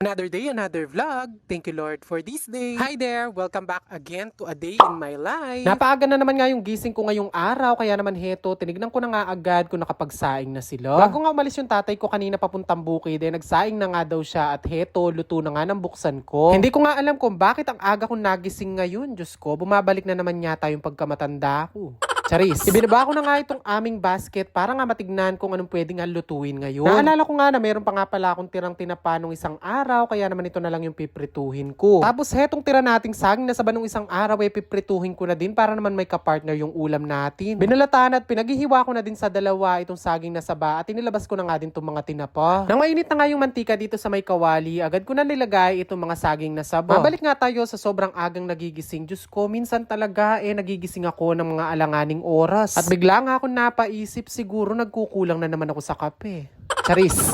Another day, another vlog. Thank you Lord for this day. Hi there! Welcome back again to a day in my life. Napaaga na naman nga yung gising ko ngayong araw, kaya naman heto, tinignan ko na nga agad kung nakapagsaing na sila. Bago nga umalis yung tatay ko kanina papuntang bukid, nagsaing na nga daw siya at heto, luto na nga ng buksan ko. Hindi ko nga alam kung bakit ang aga kong nagising ngayon. Diyos ko, bumabalik na naman yata yung pagkamatanda ko. Charis. Ibinaba ko na nga itong aming basket para nga matignan kung anong pwede nga lutuin ngayon. Naalala ko nga na meron pa nga pala akong tirang tinapa nung isang araw, kaya naman ito na lang yung piprituhin ko. Tapos hetong tira nating saging na saba nung isang araw, piprituhin ko na din para naman may kapartner yung ulam natin. Binalatan at pinaghihiwa ko na din sa dalawa itong saging na saba at inilabas ko na nga din itong mga tinapa. Nang mainit na nga yung mantika dito sa may kawali, agad ko na nilagay itong mga saging na saba. Mabalik nga tayo sa sobrang agang nagigising. Diyos ko, minsan talaga nagigising ako ng mga alanganing oras. At bigla nga ako napaisip, siguro nagkukulang na naman ako sa kape. Charis.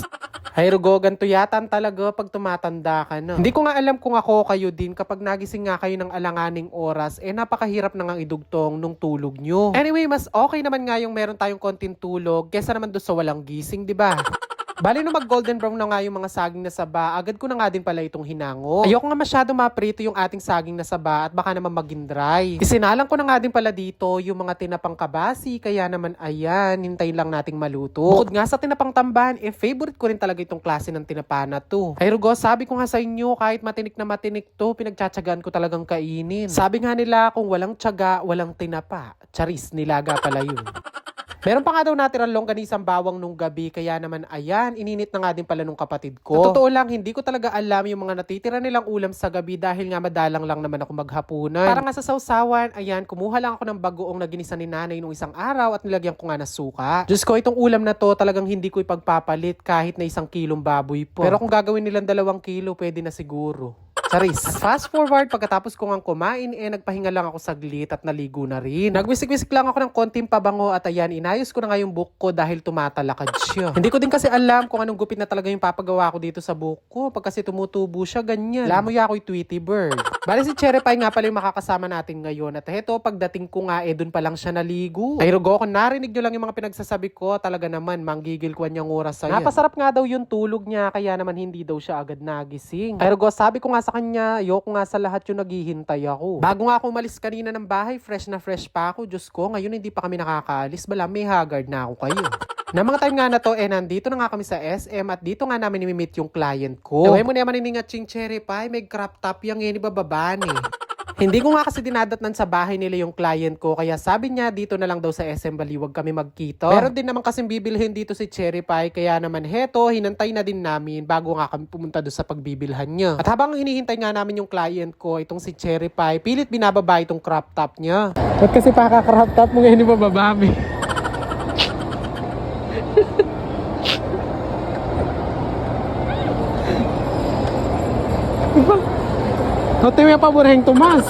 Ay Rugo, ganito yata talaga pag tumatanda ka na. Hindi ko nga alam kung ako kayo din kapag nagising nga kayo ng alanganing oras, napakahirap na nga idugtong nung tulog nyo. Anyway, mas okay naman nga yung meron tayong konting tulog kesa naman doon sa walang gising, di ba? Bali nung mag golden brown na nga yung mga saging na saba, agad ko na nga din pala itong hinango. Ayoko nga masyado maprito yung ating saging na saba at baka naman maging dry. Isinalang ko na nga din pala dito yung mga tinapang kabasi, kaya naman ayan, hintayin lang nating maluto. Bukod nga sa tinapang tamban, favorite ko rin talaga itong klase ng tinapa na to. Ay Rugo, sabi ko nga sa inyo, kahit matinik na matinik to, pinagtsatsagaan ko talagang kainin. Sabi nga nila, kung walang tiyaga, walang tinapa. Charis, nilaga pala yun. Meron pa nga daw natirang longganisang bawang nung gabi, kaya naman ayan, ininit na nga din pala nung kapatid ko. Sa totoo lang, hindi ko talaga alam yung mga natitira nilang ulam sa gabi dahil nga madalang lang naman ako maghapunan. Para nga sa sausawan, ayan, kumuha lang ako ng bagoong na ginisa ni nanay nung isang araw at nilagyan ko nga ng suka. Diyos ko, itong ulam na to talagang hindi ko ipagpapalit kahit na 1 kilong baboy po. Pero kung gagawin nilang 2 kilo, pwede na siguro. Charis. Fast forward, pagkatapos ko nga kumain, nagpahinga lang ako saglit at naligo na rin. Nagwisik-wisik lang ako ng konting pabango at ayan, inayos ko na nga yung buhok ko dahil tumatalakad siya. Hindi ko din kasi alam kung anong gupit na talaga yung papagawa ko dito sa buhok ko. Pag kasi tumutubo siya, ganyan. Lamoy ako'y Tweety Bird. Bali si Cherry Pie nga pala yung makakasama natin ngayon. At heto, pagdating ko nga, dun pa lang siya naligo. Ay Rugo, kung narinig nyo lang yung mga pinagsasabi ko, talaga naman, manggigil ko niyang oras sa'yo. Napasarap nga daw yung tulog niya, kaya naman hindi daw siya agad nagising. Ay Rugo, sabi ko nga sa kanya, ayoko nga sa lahat yung naghihintay ako. Bago nga ako umalis kanina ng bahay, fresh na fresh pa ako. Diyos ko, ngayon hindi pa kami nakakaalis. Bala, may haggard na ako kayo. Na mga time nga na to, nandito na nga kami sa SM at dito nga namin nimimit yung client ko. Naway mo na yaman iningat ching Cherry Pie, may crop top yung ibababa ni. Hindi ko nga kasi dinadatnan sa bahay nila yung client ko, kaya sabi niya dito na lang daw sa SM Baliwag kami magkita. Meron din naman kasing bibilhin dito si Cherry Pie, kaya naman heto, hinantay na din namin bago nga kami pumunta doon sa pagbibilhan niya. At habang hinihintay nga namin yung client ko, itong si Cherry Pie, pilit binababa itong crop top niya. Ba't kasi paka-crop top mo ngayon ibababa mi? Ito yung paboreng Tomas.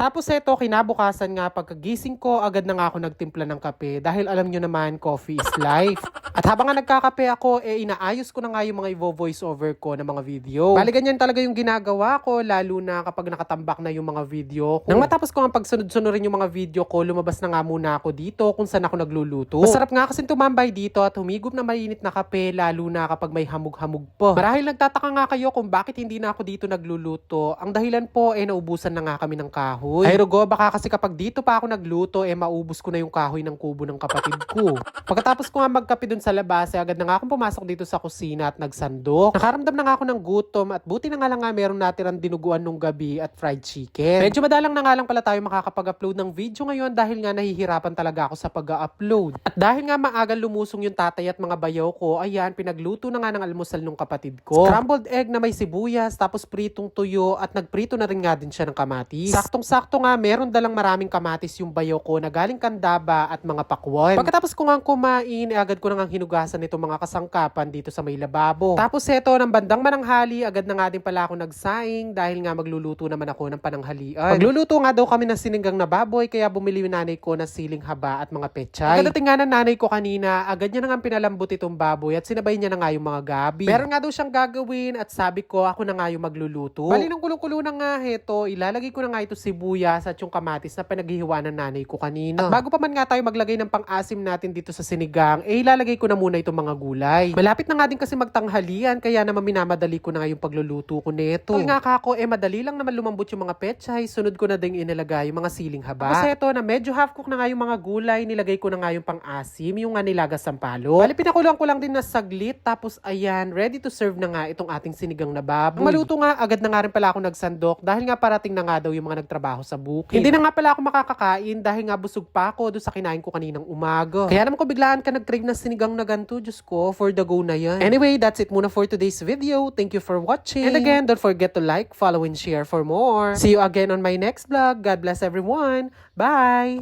Tapos eto, kinabukasan nga pagkagising ko, agad na nga ako nagtimpla ng kape dahil alam nyo naman, coffee is life. At habang nga nagkakape ako, inaayos ko na nga yung mga voice over ko ng mga video. Bali ganyan talaga yung ginagawa ko, lalo na kapag nakatambak na yung mga video ko. Nang matapos ko nga pagsunod-sunurin yung mga video ko, lumabas na nga muna ako dito kung saan ako nagluluto. Masarap nga kasi tumambay dito at humigop na mainit na kape, lalo na kapag may hamog-hamog po. Marahil nagtataka nga kayo kung bakit hindi na ako dito nagluluto. Ang dahilan po, naubusan na nga kami ng kahoy. Ay Rugo, baka kasi kapag dito pa ako nagluto, maubos ko na yung kahoy ng kubo ng kapatid ko. Pagkatapos ko nga magkape dun sa labas, agad na nga akong pumasok dito sa kusina at nagsandok. Nakaramdam na nga ako ng gutom at buti na nga lang nga meron natirang dinuguan nung gabi at fried chicken. Medyo madalang na nga lang pala tayo makakapag-upload ng video ngayon dahil nga nahihirapan talaga ako sa pag-upload. At dahil nga maagang lumusong yung tatay at mga bayaw ko, ayan, pinagluto na nga ng almusal nung kapatid ko. Scrambled egg na may sibuyas, tapos pritong tuyo at nagprito na rin nga din siya ng kamatis. Saktong-sakto nga, meron dalang maraming kamatis yung bayaw ko na galing Candaba at mga pakwan. Pagkatapos ko nga kumain, agad ko na nga hinugasan itong mga kasangkapan dito sa may lababo. Tapos eto, ng bandang mananghali, agad na nga din pala ako nagsaing dahil nga magluluto naman ako ng pananghalian. Magluluto nga daw kami ng sininggang na baboy, kaya bumili yung nanay ko ng siling haba at mga pechay. Pagdating nga ng nanay ko kanina, agad niya na nga pinalambot itong baboy at sinabay niya na nga yung mga gabi. Meron nga daw siyang gagawin at sabi ko, ako na nga yung magluluto. Bali ng kulong-kulo na nga heto, ilalagay ko na nga ito sibuyas sibuyas at yung kamatis na pinaghihiwa ng nanay ko kanina. At bago pa man nga tayo maglagay ng pang-asim natin dito sa sinigang, ilalagay ko na muna itong mga gulay. Malapit na nga din kasi magtanghalian, kaya naman minamadali ko na nga yung pagluluto ko nito. Kung nga kako, madali lang naman lumambot yung mga pechay, sunod ko na din inilagay yung mga siling haba. Tapos eto na medyo half cook na nga yung mga gulay, nilagay ko na nga yung pang-asim, yung nga nilagas sampalo. Bali, pinakulang ko lang din na saglit, tapos ayan, ready to serve na nga itong ating sinigang na baboy. Maluto nga, agad na nga rin pala ako nagsandok dahil nga parating na nga daw yung mga nagtrabaho sa bukid. Hindi na nga pala ako makakakain dahil nga busog pa ako doon sa kinain ko kaninang umaga. Kaya naman ko biglaan ka nag-crave ng sinigang na ganito, Diyos ko, for the go na yan. Anyway, that's it muna for today's video. Thank you for watching. And again, don't forget to like, follow, and share for more. See you again on my next vlog. God bless everyone. Bye!